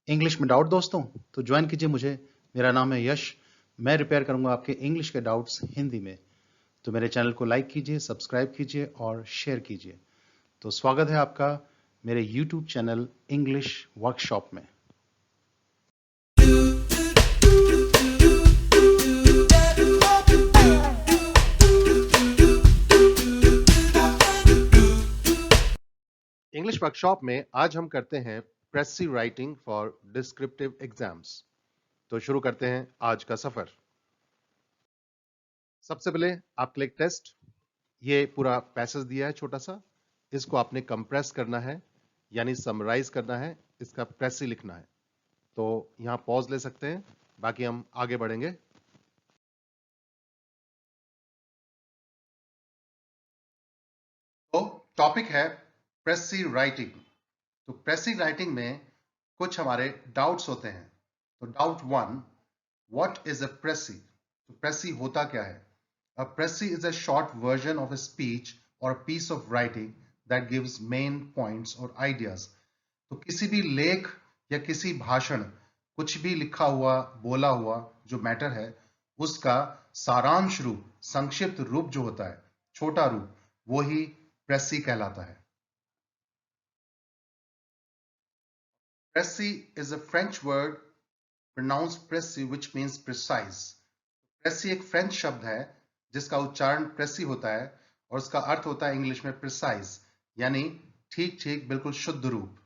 English में doubt दोस्तों तो ज्वाइन कीजिए मुझे। मेरा नाम है यश। मैं रिपेयर करूंगा आपके इंग्लिश के डाउट्स हिंदी में। तो मेरे चैनल को लाइक कीजिए, सब्सक्राइब कीजिए और शेयर कीजिए। तो स्वागत है आपका मेरे यूट्यूब चैनल इंग्लिश वर्कशॉप में। इंग्लिश वर्कशॉप में आज हम करते हैं प्रेसी राइटिंग फॉर डिस्क्रिप्टिव एग्जाम्स। तो शुरू करते हैं आज का सफर। सबसे पहले आपके लिए एक टेस्ट। ये पूरा पैसेज दिया है छोटा सा, इसको आपने कंप्रेस करना है यानी समराइज करना है, इसका प्रेसी लिखना है। तो यहां पॉज ले सकते हैं, बाकी हम आगे बढ़ेंगे। तो टॉपिक है प्रेसी राइटिंग। तो प्रेसी राइटिंग में कुछ हमारे डाउट्स होते हैं। तो doubt one, what is a precis? तो प्रेसी होता क्या है? A precis is a short version of a speech or a piece of writing that gives main points or ideas. तो किसी भी लेख या किसी भाषण, कुछ भी लिखा हुआ, बोला हुआ जो मैटर है, उसका सारांश रूप, संक्षिप्त रूप जो होता है, छोटा रूप, वो ही प्रेसी कहलाता है। Précis is a French word pronounced précis which means precise. प्रेसी एक फ्रेंच शब्द है जिसका उच्चारण प्रेसी होता है और उसका अर्थ होता है इंग्लिश में प्रिसाइज, यानी ठीक ठीक, बिल्कुल शुद्ध रूप।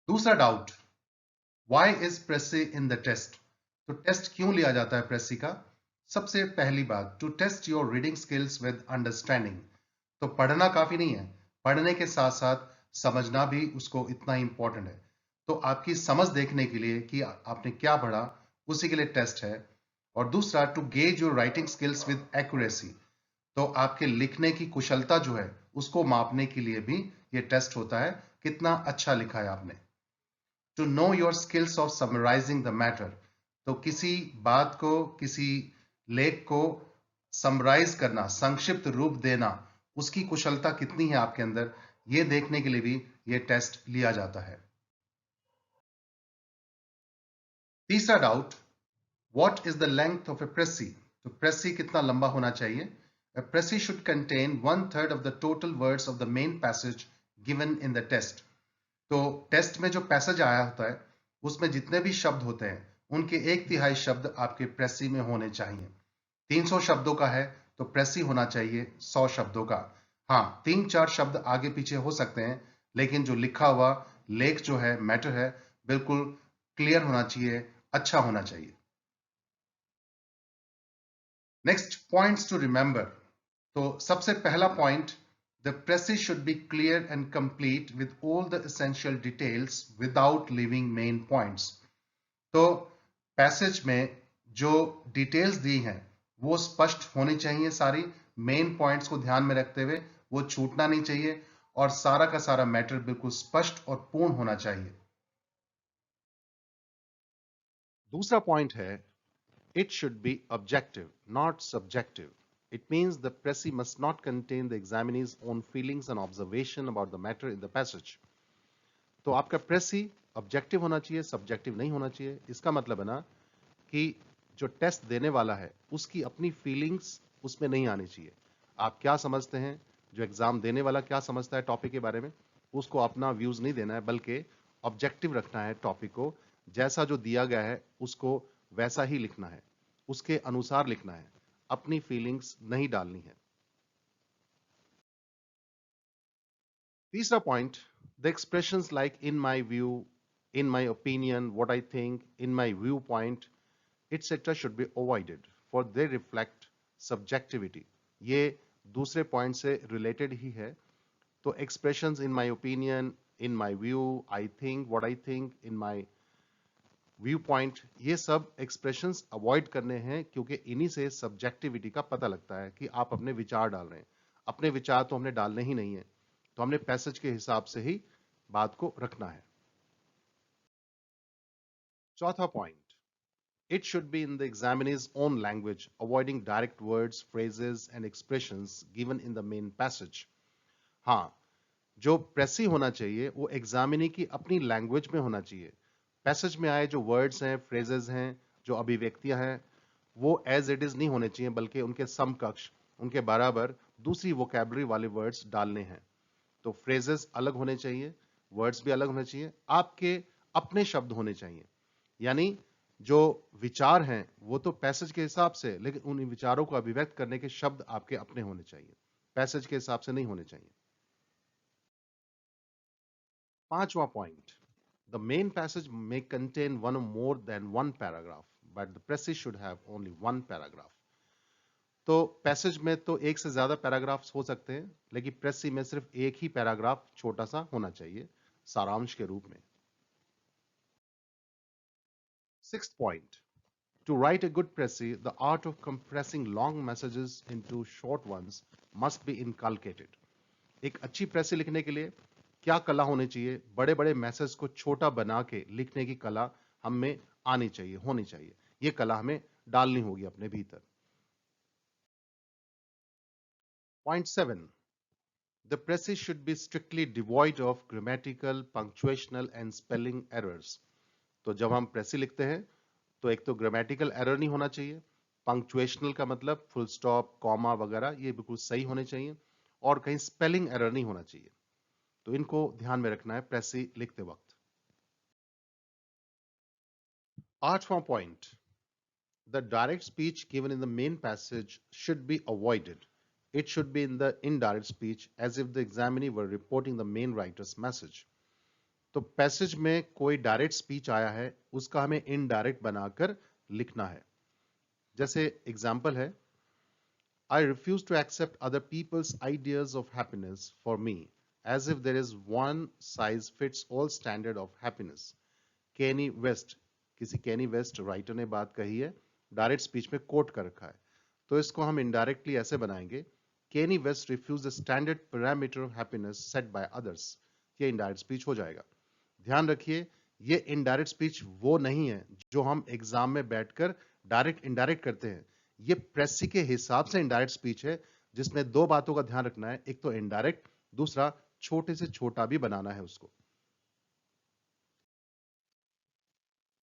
दूसरा doubt, why is precis in the test? तो टेस्ट क्यों लिया जाता है प्रेसी का? सबसे पहली बात, to test your reading skills with understanding. तो पढ़ना काफी नहीं है, पढ़ने के साथ साथ समझना भी उसको इतना ही इंपॉर्टेंट है। तो आपकी समझ देखने के लिए कि आपने क्या पढ़ा, उसी के लिए टेस्ट है। और दूसरा, to gauge your writing skills with accuracy. तो आपके लिखने की कुशलता जो है उसको मापने के लिए भी ये टेस्ट होता है, कितना अच्छा लिखा है आपने। To know your skills of summarising the matter. तो किसी बात को, किसी लेख को समराइज करना, संक्षिप्त रूप देना, उसकी कुशलता कितनी है आपके अंदर, ये देखने के लिए भी ये टेस्ट लिया जाता है। तीसरा doubt, what is the length of a precis? तो प्रेसी कितना लंबा होना चाहिए? A précis should contain 1/3 of the total words of the main passage given in the test. तो टेस्ट में जो पैसेज आया होता है उसमें जितने भी शब्द होते हैं उनके 1/3 शब्द आपके प्रेसी में होने चाहिए। 300 शब्दों का है तो प्रेसी होना चाहिए 100 शब्दों का। हाँ, 3-4 शब्द आगे पीछे हो सकते हैं, लेकिन जो लिखा हुआ लेख जो है, मैटर है, बिल्कुल क्लियर होना चाहिए, अच्छा होना चाहिए। Next, points to remember. तो सबसे पहला point, the precis should be clear and complete with all the essential details without leaving main points. तो पैसेज में जो डिटेल्स दी हैं वो स्पष्ट होनी चाहिए, सारी मेन पॉइंट्स को ध्यान में रखते हुए, वो छूटना नहीं चाहिए और सारा का सारा मैटर बिल्कुल स्पष्ट और पूर्ण होना चाहिए। दूसरा पॉइंट है, it should be objective, not subjective. It means the précis must not contain the examinee's own feelings and observation about the matter in the passage. तो आपका प्रेसी ऑब्जेक्टिव होना चाहिए, सब्जेक्टिव नहीं होना चाहिए। इसका मतलब है ना कि जो टेस्ट देने वाला है उसकी अपनी फीलिंग्स उसमें नहीं आनी चाहिए। आप क्या समझते हैं, जो एग्जाम देने वाला क्या समझता है टॉपिक के बारे में, उसको अपना व्यूज नहीं देना है, बल्कि ऑब्जेक्टिव रखना है टॉपिक को। जैसा जो दिया गया है उसको वैसा ही लिखना है, उसके अनुसार लिखना है, अपनी फीलिंग्स नहीं डालनी है। तीसरा point, the expressions like in my view, in my opinion, what I think, in my view point, etc. should be avoided for they reflect subjectivity. ये दूसरे पॉइंट से रिलेटेड ही है। तो expressions in my opinion, in my view, I think, what I think, in my view point, ये सब expressions avoid करने हैं, क्योंकि इन्हीं से सब्जेक्टिविटी का पता लगता है कि आप अपने विचार डाल रहे हैं। अपने विचार तो हमने डालने ही नहीं है, तो हमने पैसेज के हिसाब से ही बात को रखना है। चौथा point, it should be in the examinee's own language, avoiding direct words, phrases and expressions given in the main passage. हाँ, जो प्रेसी होना चाहिए वो एग्जामिनी की अपनी लैंग्वेज में होना चाहिए। पैसेज में आए जो वर्ड्स हैं, फ्रेजेस हैं, जो अभिव्यक्तियां हैं, वो एज इट इज नहीं होने चाहिए, बल्कि उनके समकक्ष, उनके बराबर दूसरी वोकैबुलरी वाले वर्ड्स डालने हैं। तो फ्रेजेस अलग होने चाहिए, वर्ड्स भी अलग होने चाहिए, आपके अपने शब्द होने चाहिए। यानी जो विचार हैं वो तो पैसेज के हिसाब से, लेकिन उन विचारों को अभिव्यक्त करने के शब्द आपके अपने होने चाहिए, पैसेज के हिसाब से नहीं होने चाहिए। पांचवा point, the main passage may contain one or more than one paragraph, but the passage should have only one paragraph. तो पैसेज में तो एक से ज्यादा पैराग्राफ्स हो सकते हैं, लेकिन प्रेसी में सिर्फ एक ही पैराग्राफ छोटा सा होना चाहिए सारांश के रूप में। Sixth point, to write a good précis, the art of compressing long messages into short ones must be inculcated. एक अच्छी प्रेसी लिखने के लिए क्या कला होनी चाहिए? बड़े बड़े मैसेज को छोटा बना के लिखने की कला हम में आनी चाहिए, होनी चाहिए। ये कला हमें डालनी होगी अपने भीतर। Point 7, the précis should be strictly devoid of grammatical, punctuational and spelling errors. तो जब हम प्रेसी लिखते हैं तो एक तो ग्रामेटिकल एरर नहीं होना चाहिए, पंक्चुएशनल का मतलब फुल स्टॉप, कॉमा वगैरह ये बिल्कुल सही होने चाहिए, और कहीं स्पेलिंग एरर नहीं होना चाहिए। तो इनको ध्यान में रखना है प्रेसी लिखते वक्त। आठवां point, the direct speech given in the main passage should be avoided. It should be in the indirect speech as if the examinee were reporting the main writer's message. तो पैसेज में कोई डायरेक्ट स्पीच आया है उसका हमें indirect बनाकर लिखना है। जैसे एग्जाम्पल है, I refuse to accept other people's ideas of happiness for me, as if there is one size fits all standard of happiness. केनी वेस्ट, किसी केनी वेस्ट राइटर ने बात कही है, डायरेक्ट स्पीच में कोट कर रखा है, तो इसको हम इनडायरेक्टली ऐसे बनाएंगे, Kanye West refuse the standard parameter of happiness set by others. ये इनडायरेक्ट स्पीच हो जाएगा। ध्यान रखिए, ये इनडायरेक्ट स्पीच वो नहीं है जो हम एग्जाम में बैठकर डायरेक्ट इनडायरेक्ट करते हैं। ये प्रेसी के हिसाब से इनडायरेक्ट स्पीच है, जिसमें दो बातों का ध्यान रखना है, एक तो इनडायरेक्ट, दूसरा छोटे से छोटा भी बनाना है उसको।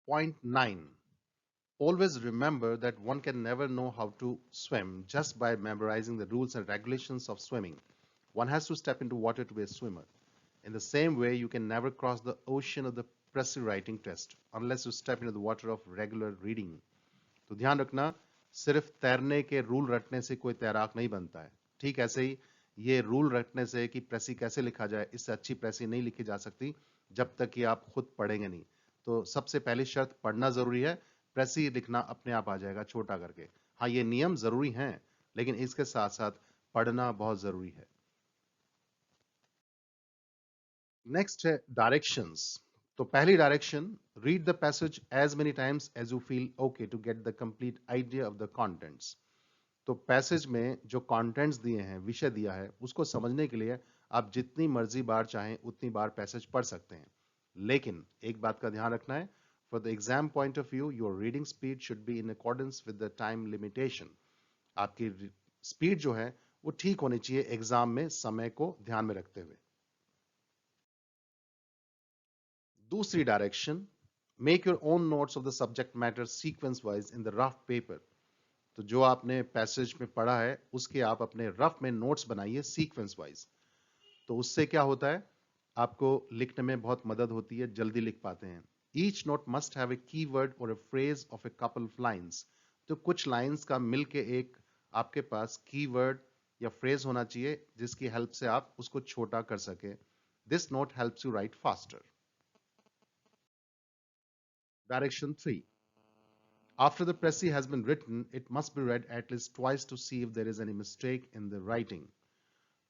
Point 9, always remember that one can never know how to swim just by memorizing the rules and regulations of swimming. One has to step into water to be a swimmer. In the same way, you can never cross the ocean of the Précis writing test unless you step into the water of regular reading. तो ध्यान रखना, सिर्फ तैरने के rule रटने से कोई तैराक नहीं बनता है। ठीक ऐसे ही ये रूल रटने से कि प्रेसी कैसे लिखा जाए, इससे अच्छी प्रेसी नहीं लिखी जा सकती जब तक कि आप खुद पढ़ेंगे नहीं। तो सबसे पहली शर्त पढ़ना जरूरी है, प्रेसी लिखना अपने आप आ जाएगा छोटा करके। हाँ, ये नियम जरूरी हैं, लेकिन इसके साथ साथ पढ़ना बहुत जरूरी है। नेक्स्ट है डायरेक्शंस। तो पहली direction, read the passage as many times as you feel okay to get the complete idea of the contents. तो पैसेज में जो कंटेंट्स दिए हैं, विषय दिया है, उसको समझने के लिए आप जितनी मर्जी बार चाहें उतनी बार पैसेज पढ़ सकते हैं। लेकिन एक बात का ध्यान रखना है, for the exam point of view your reading speed should be in accordance with the time limitation. आपकी स्पीड जो है वो ठीक होनी चाहिए एग्जाम में समय को ध्यान में रखते हुए। दूसरी direction, make your own notes of the subject matter sequence wise in the rough paper. तो जो आपने पैसेज में पढ़ा है उसके आप अपने रफ में नोट्स बनाइए सीक्वेंस वाइज। तो उससे क्या होता है, आपको लिखने में बहुत मदद होती है, जल्दी लिख पाते हैं। Each note must have a keyword or a phrase of a couple of lines. तो कुछ लाइंस का मिलके एक आपके पास कीवर्ड या फ्रेज होना चाहिए जिसकी हेल्प से आप उसको छोटा कर सके। This note helps you right faster. Direction 3, after the précis has been written, it must be read at least twice to see if there is any mistake in the writing.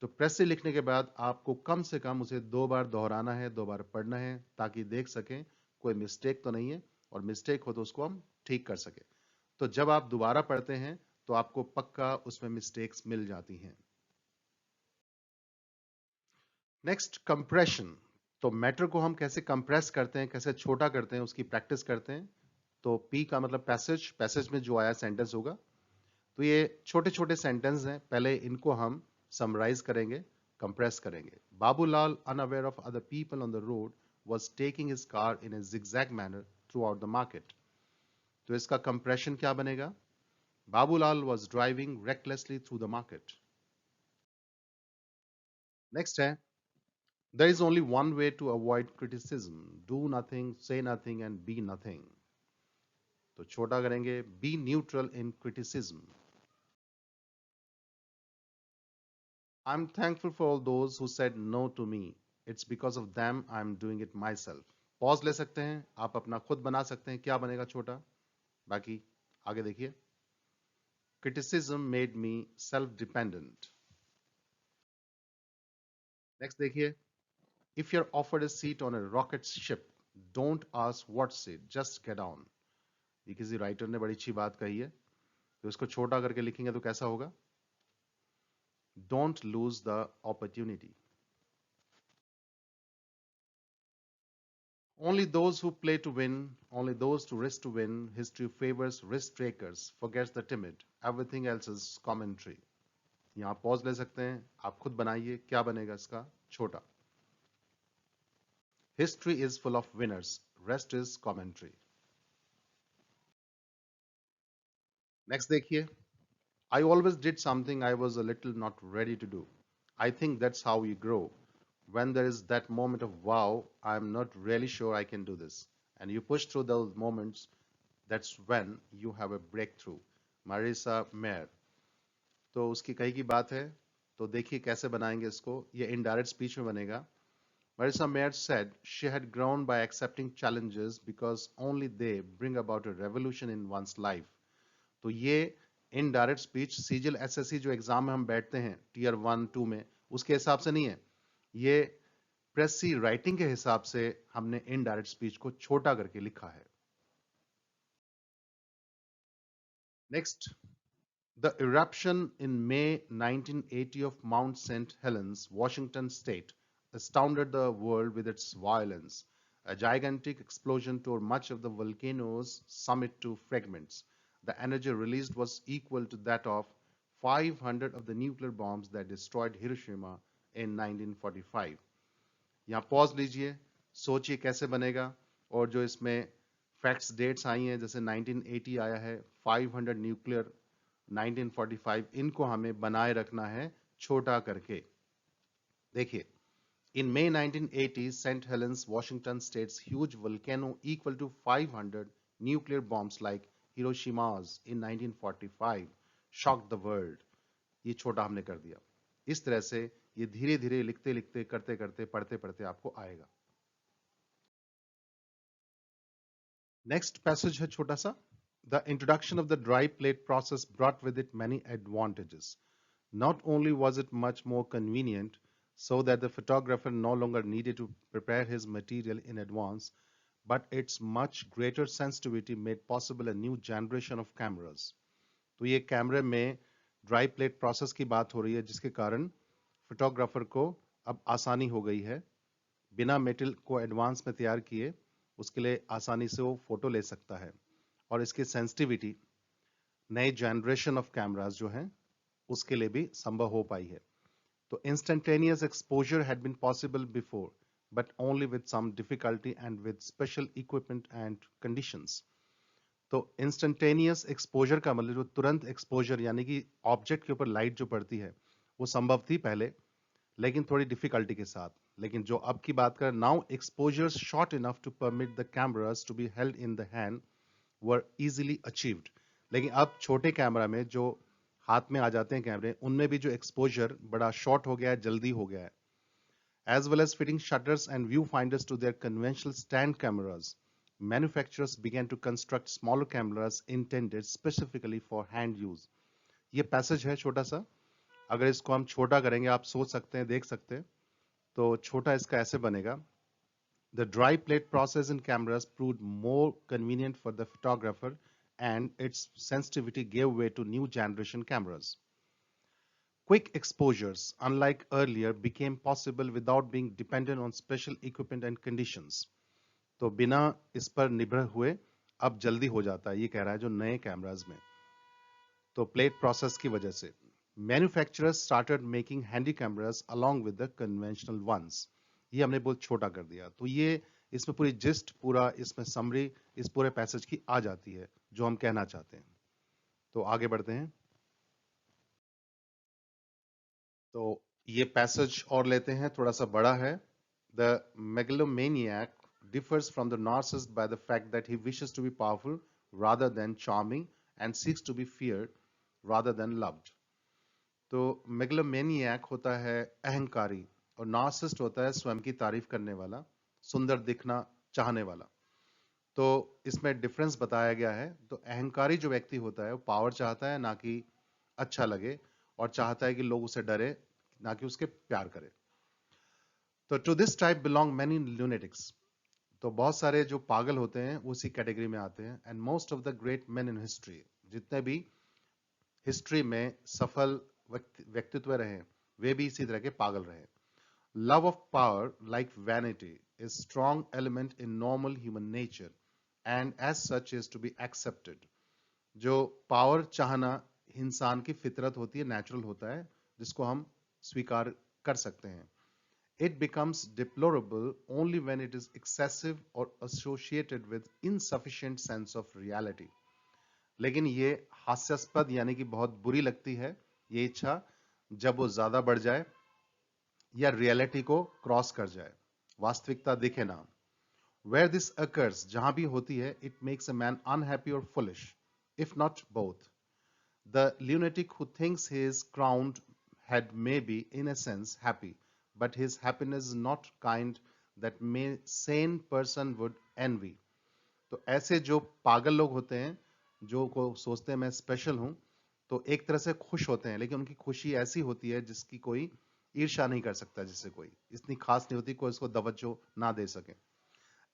तो प्रेसी लिखने के बाद आपको कम से कम उसे 2 बार दोहराना है, 2 बार पढ़ना है, ताकि देख सकें कोई मिस्टेक तो नहीं है, और मिस्टेक हो तो उसको हम ठीक कर सके। तो जब आप दोबारा पढ़ते हैं तो आपको पक्का उसमें मिस्टेक्स मिल जाती हैं। Next, compression. तो मैटर को हम कैसे कंप्रेस करते हैं, कैसे छोटा करते हैं, उसकी प्रैक्टिस करते हैं। तो पी का मतलब पैसेज, पैसेज में जो आया सेंटेंस होगा। तो ये छोटे छोटे सेंटेंस हैं, पहले इनको हम समराइज करेंगे, कंप्रेस करेंगे. Babulal, unaware of other people on the road, was taking his car in a zigzag manner throughout the market. तो इसका कंप्रेशन क्या बनेगा? Babulal was driving recklessly through the market. Next है, there is only one way to avoid criticism. Do nothing, say nothing and be nothing. तो छोटा करेंगे, be neutral in criticism. I'm thankful for all those who said no to me. It's because of them I'm doing it myself. Pause ले सकते हैं, आप अपना खुद बना सकते हैं. क्या बनेगा छोटा? बाकी आगे देखिए. Criticism made me self-dependent. Next देखिए. If you're offered a seat on a rocket ship, don't ask what seat, just get on. ये किसी राइटर ने बड़ी अच्छी बात कही है. तो इसको छोटा करके लिखेंगे तो कैसा होगा? Don't lose the opportunity. Only those who play to win, only those to risk to win. History favors risk takers, forgets the timid. Everything else is commentary. यहां पॉज ले सकते हैं, आप खुद बनाइए. क्या बनेगा इसका? छोटा. History is full of winners, rest is commentary. Next देखिए. I always did something I was a little not ready to do. I think that's how you grow. When there is that moment of wow, I'm not really sure I can do this. And you push through those moments, that's when you have a breakthrough. Marisa Mayer. तो उसकी कही की बात है. तो देखिए कैसे बनाएंगे इसको. ये इनडायरेक्ट स्पीच में बनेगा. Marisa Mayer said she had grown by accepting challenges because only they bring about a revolution in one's life. तो ये इनडायरेक्ट स्पीच सीजीएल एसएससी जो एग्जाम में हम बैठते हैं टीयर 1-2 में, उसके हिसाब से नहीं है. ये प्रेसी राइटिंग के हिसाब से हमने इनडायरेक्ट स्पीच को छोटा करके लिखा है. Next, the eruption in May 1980 of Mount St. Helens, Washington State, astounded the world with its violence. A gigantic explosion tore much of the volcano's summit to fragments. The energy released was equal to that of 500 of the nuclear bombs that destroyed Hiroshima in 1945. यहाँ pause लीजिए, सोचिए कैसे बनेगा. और जो इसमें facts dates I हैं, जैसे 1980 आया है, 500 न्यूक्लियर 1945, इनको हमें बनाए रखना है छोटा करके. देखिए, in May 1980, St. Helens, Washington State's huge volcano equal to 500 nuclear bombs like Hiroshima's in 1945 shocked the world. ये छोटा हमने कर दिया. इस तरह से ये धीरे धीरे लिखते लिखते करते करते पढ़ते पढ़ते आपको आएगा. नेक्स्ट पैसेज है छोटा सा. The introduction of the dry plate process brought with it many advantages. Not only was it much more convenient, so that the photographer no longer needed to prepare his material in advance, but its much greater sensitivity made possible a new generation of cameras. तो ये कैमरे में dry plate process की बात हो रही है, जिसके कारण फोटोग्राफर को अब आसानी हो गई है. बिना मेटल को एडवांस में तैयार किए उसके लिए आसानी से वो फोटो ले सकता है. और इसकी सेंसिटिविटी नए जनरेशन ऑफ कैमरास जो हैं उसके लिए भी संभव हो पाई है. तो instantaneous exposure had been possible before, but only with some difficulty and with special equipment and conditions. तो इंस्टेंटेनियस एक्सपोजर का मतलब जो तुरंत एक्सपोजर, यानी कि ऑब्जेक्ट के ऊपर लाइट जो पड़ती है, वो संभव थी पहले, लेकिन थोड़ी डिफिकल्टी के साथ. लेकिन जो अब की बात करें, now exposures short enough to permit the cameras to be held in the hand were easily achieved. लेकिन अब छोटे कैमरा में जो हाथ में आ जाते हैं कैमरे, उनमें भी जो एक्सपोजर बड़ा शॉर्ट हो गया है, जल्दी हो गया है. As well as fitting shutters and viewfinders to their conventional stand cameras, manufacturers began to construct smaller cameras intended specifically for hand use. ये पैसेज है छोटा सा. अगर इसको हम छोटा करेंगे, आप सोच सकते हैं, देख सकते हैं. तो छोटा इसका ऐसे बनेगा. The dry plate process in cameras proved more convenient for the photographer, and its sensitivity gave way to new generation cameras. Quick exposures, unlike earlier, became possible without being dependent on special equipment and conditions. तो बिना इस पर निर्भर हुए अब जल्दी हो जाता है, ये कह रहा है जो नए कैमरास में. तो प्लेट प्रोसेस की वजह से manufacturers started making handy cameras along with the conventional ones. ये हमने बहुत छोटा कर दिया। तो ये इसमें पूरी जिस्ट, पूरा इसमें समरी इस पूरे पैसेज की आ जाती है जो हम कहना चाहते हैं। तो आगे बढ़ते हैं। तो ये पैसेज और लेते हैं, थोड़ा सा बड़ा है। The megalomaniac differs from the narcissist by the fact that he wishes to be powerful rather than charming and seeks to be feared rather than loved. तो मेगलोमेनियक होता है अहंकारी और नार्सिसिस्ट होता है स्वयं की तारीफ करने वाला, सुंदर दिखना चाहने वाला। तो इसमें डिफरेंस बताया गया है। तो अहंकारी जो व्यक्ति होता है वो पावर चाहता है, ना कि अच्छा लगे, और चाहता है कि लोग उसे डरे, ना कि उसके प्यार करें। तो to this type belong many lunatics. तो बहुत सारे जो पागल होते हैं वो उसी कैटेगरी में आते हैं। And most of the great main in history, जितने भी हिस्ट्री में सफल व्यक्तित्व रहे, वे भी इसी तरह के पागल रहे। Love of power like vanity is strong element in normal human nature and as such is to be accepted. जो पावर चाहना इंसान की फितरत होती है, नेचुरल होता है, जिसको हम स्वीकार कर सकते हैं। It becomes deplorable only when it is excessive or associated with insufficient sense of reality. लेकिन ये हास्यास्पद यानी कि बहुत बुरी लगती है ये इच्छा जब वो ज्यादा बढ़ जाए या रियलिटी को क्रॉस कर जाए, वास्तविकता दिखे ना। Where this occurs, जहां भी होती है, it makes a man unhappy or foolish, if not both. The lunatic who thinks he is crowned head may be, in a sense, happy, but his happiness is not kind that may sane person would envy. तो ऐसे जो पागल लोग होते हैं, जो को सोचते हैं मैं स्पेशल हूं, तो एक तरह से खुश होते हैं, लेकिन उनकी खुशी ऐसी होती है जिसकी कोई ईर्ष्या नहीं कर सकता, जिससे कोई इतनी खास नहीं होती, कोई इसको तवज्जो ना दे सके।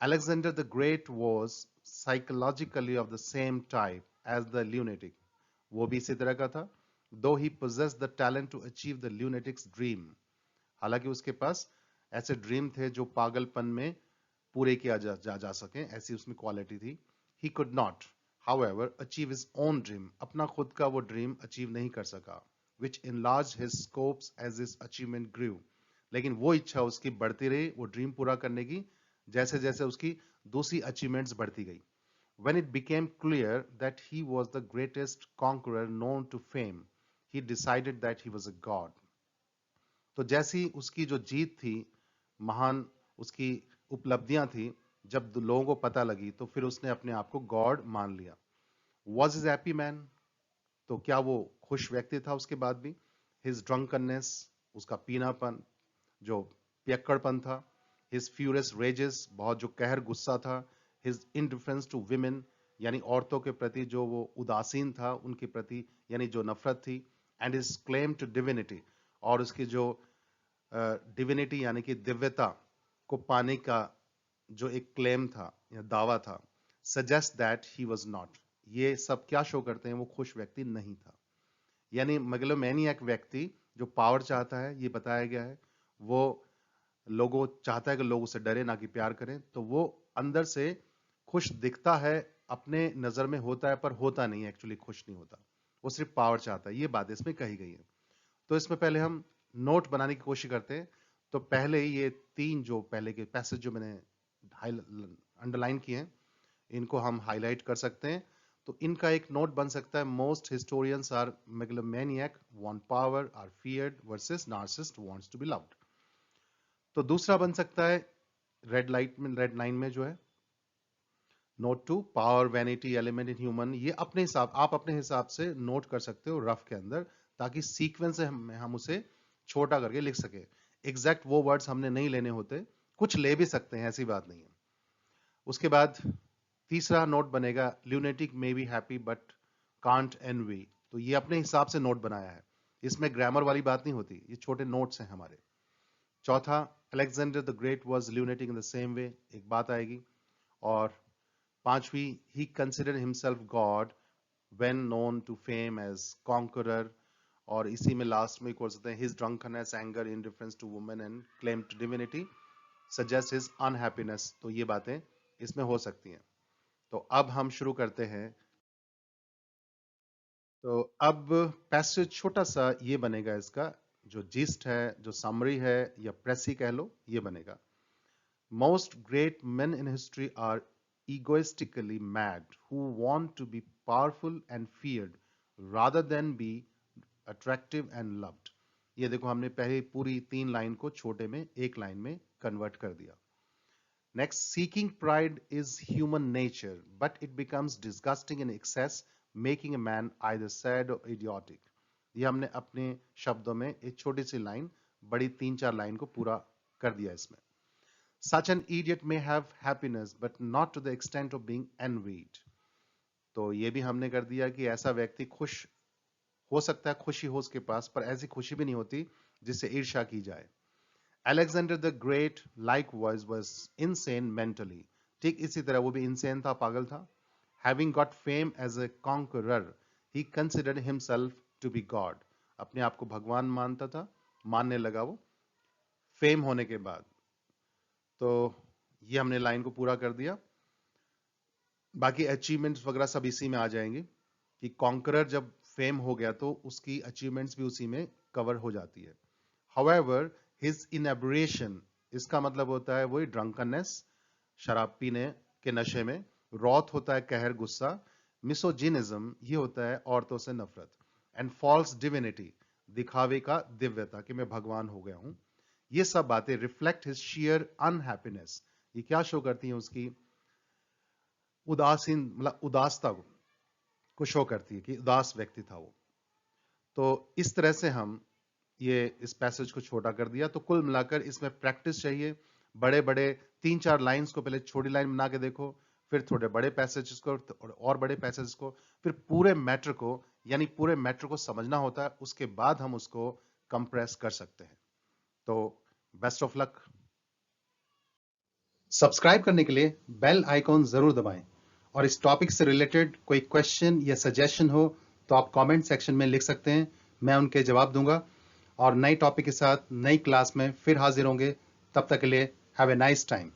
Alexander the Great was psychologically of the same type as the lunatic. वो भी इसी तरह का था, though he possessed the talent to achieve the lunatic's dream. हालांकि उसके पास ऐसे ड्रीम थे जो पागलपन में पूरे किया जा सके, ऐसी उसमें क्वालिटी थी। He could not, however, achieve his own dream. अपना खुद का वो ड्रीम अचीव नहीं कर सका, which enlarged his scopes as his achievement grew. लेकिन वो इच्छा उसकी बढ़ती रही, वो ड्रीम पूरा करने की, जैसे जैसे उसकी दूसरी अचीवमेंट्स बढ़ती गई। When it became clear that he was the greatest conqueror known to fame, he decided that he was a god. तो जैसी उसकी जो जीत थी, महान उसकी उपलब्धियां थी, जब लोगों को पता लगी तो फिर उसने अपने आप को गॉड मान लिया। Was he happy man? तो क्या वो खुश व्यक्ति था उसके बाद भी? His drunkenness, उसका पीनापन, जो पियक्कड़पन था, his furious rages, बहुत जो कहर गुस्सा था, his indifference to women, यानी औरतों के प्रति जो वो उदासीन था, उनके प्रति यानी जो नफरत थी, and his claim to divinity, और उसकी जो डिविनिटी यानी कि दिव्यता को पाने का जो एक क्लेम था या दावा था, suggest that he was not. ये सब क्या शो करते हैं? वो खुश व्यक्ति नहीं था। यानी मेगलोमैनियक व्यक्ति जो पावर चाहता है, ये बताया गया है, वो लोगों चाहता है कि लोग उसे डरे, ना कि प्यार करें। तो वो अंदर से खुश दिखता है, अपने नजर में होता है, पर होता नहीं है, एक्चुअली खुश नहीं होता, वो सिर्फ पावर चाहता है। ये बात इसमें कही गई है। तो इसमें पहले हम नोट बनाने की कोशिश करते हैं। तो पहले ये तीन जो पहले के पैसेज जो मैंने अंडरलाइन किए हैं, इनको हम हाईलाइट कर सकते हैं। तो इनका एक नोट बन सकता है, most historians are megalomaniac, want power, are feared, versus narcissist wants to be loved. तो दूसरा बन सकता है रेड लाइन में जो है, note two power vanity element in human. ये अपने हिसाब, आप अपने हिसाब से नोट कर सकते हो रफ के अंदर, ताकि सीक्वेंस से हम उसे छोटा करके लिख सके। एग्जैक्ट वो वर्ड्स हमने नहीं लेने होते, कुछ ले भी सकते हैं, ऐसी बात नहीं है। उसके बाद तीसरा नोट बनेगा, lunatic may be happy but can't envy. तो ये अपने हिसाब से नोट बनाया है, इसमें ग्रामर वाली बात नहीं होती, ये छोटे नोट्स हैं हमारे। चौथा, Alexander the great was lunatic in the same way, एक बात आएगी। और पांचवी, he considered himself god when known to fame as conqueror. और इसी में लास्ट में बोल सकते हैं, his drunkenness, anger, indifference to women and claim to divinity suggest his unhappiness. तो ये बातें इसमें हो सकती हैं। तो अब हम शुरू करते हैं। तो अब पैसेज छोटा सा ये बनेगा, इसका जो जिस्ट है, जो समरी है या प्रेसी कह लो, ये बनेगा. Most great men in history are egoistically mad who want to be powerful and feared rather than be attractive and loved. ये देखो हमने पहले पूरी 3 लाइन को छोटे में एक लाइन में कन्वर्ट कर दिया. Next, seeking pride is human nature, but it becomes disgusting in excess, making a man either sad or idiotic. ये हमने अपने शब्दों में एक छोटी सी लाइन बड़ी 3-4 लाइन को पूरा कर दिया इसमें. Such an idiot may have happiness, but not to the extent of being envied. तो ये भी हमने कर दिया कि ऐसा व्यक्ति खुश हो सकता है, खुशी हो उसके पास, पर ऐसी खुशी भी नहीं होती जिससे ईर्ष्या की जाए. Alexander the Great likewise was insane mentally. ठीक इसी तरह वो भी insane था, पागल था. Having got fame as a conqueror, he considered himself to be God. अपने आप को भगवान मानता था, मानने लगा वो फेम होने के बाद. तो ये हमने लाइन को पूरा कर दिया. बाकी अचीवमेंट्स वगैरह सब इसी में आ जाएंगे कि कॉन्करर जब फेम हो गया तो उसकी अचीवमेंट्स भी उसी में कवर हो जाती है. However, his inebriation, इसका मतलब होता है वही ड्रंकनेस, शराब पीने के नशे में. रॉथ होता है कहर, गुस्सा. मिसोजिनिज्म ये होता है औरतों से नफरत. एंड फॉल्स डिविनिटी, दिखावे का दिव्यता कि मैं भगवान हो गया हूं. ये सब बातें रिफ्लेक्ट हिज शियर अनहैप्पीनेस. ये क्या शो करती हैं? उसकी उदासीन, मतलब उदासता को शो करती है कि उदास व्यक्ति था वो. तो इस तरह से हम ये इस पैसेज को छोटा कर दिया. तो कुल मिलाकर इसमें प्रैक्टिस चाहिए. बड़े बड़े 3-4 लाइंस को पहले छोटी लाइन बना के देखो, फिर थोड़े बड़े पैसेज को और बड़े पैसेज को, फिर पूरे मैटर को, यानी पूरे मैटर को समझना होता है. उसके बाद हम उसको कंप्रेस कर सकते हैं. तो बेस्ट ऑफ लक. सब्सक्राइब करने के लिए बेल आइकॉन जरूर दबाएं. और इस टॉपिक से रिलेटेड कोई क्वेश्चन या सजेशन हो तो आप कमेंट सेक्शन में लिख सकते हैं, मैं उनके जवाब दूंगा. और नई टॉपिक के साथ नई क्लास में फिर हाजिर होंगे. तब तक के लिए हैव ए नाइस टाइम.